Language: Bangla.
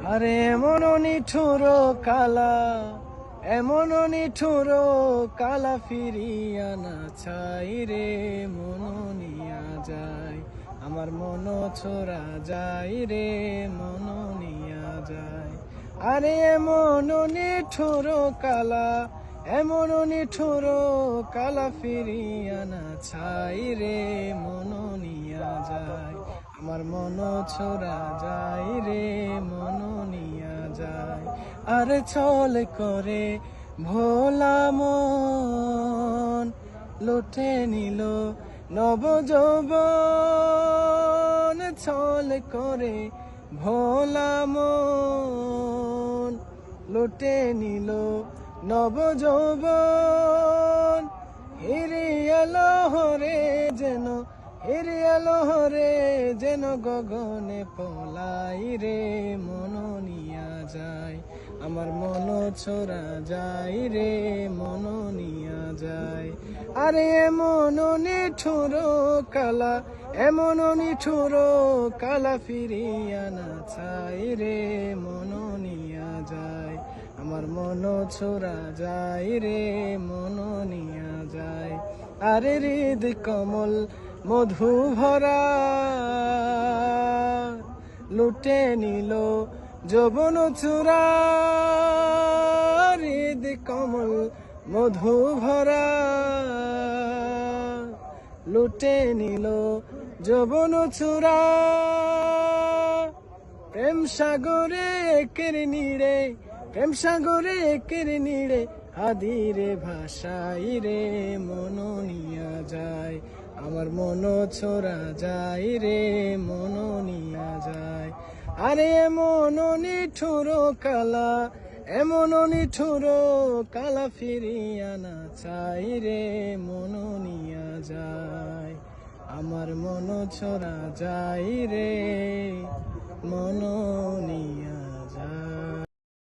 আরে এমন নিঠুর কালা, এমন নিঠুর কালা ফিরিয়া না চাই রে, মন নিয়া যায় আমার মন ছোড়া যায় রে, মন নিয়া যায়। আরে এমন নিঠুর কালা, এমন নিঠুর কালা ফিরিয়া না চাই রে, মন নিয়া যায় আমার মন ছোড়া যায় রে, মন নিয়া যায়। আরে ছল করে ভোলা মন লুটে নিল নব যৌবন, ছল করে ভোলা মন লুটে নিল নব যৌবন। হিরিয়া লহরে যেন, হিরিয়া লহরে যেন গগনে পলাই রে, মন নিয়া যায় আমার মন ছোড়া যায় রে, মন নিয়া যায়। আরে এমন নিঠুর কালা, এমন নিঠুর কালা ফিরিয়া না চাই রে, মন নিয়া যায় আমার মন ছোড়া যায় রে, মন নিয়া যায়। আরে হৃদ কমল মধু ভরা লুটে নিল যৌবন চূড়া, হৃদ কমল মধু ভরা লুটে নিল যৌবন চূড়া। প্রেম সাগরে একের নীড়ে, প্রেম সাগরে একের নীড়ে আদিরে ভাষাই রে, মন নিয়া যায় আমার মন ছোড়া যায় রে, মন নিয়া যায়। আরে এমন নিঠুর কালা, এমন নিঠুর কালা ফিরিয়া না চাই রে, মন নিয়া যায় আমার মন ছোড়া যায় রে, মন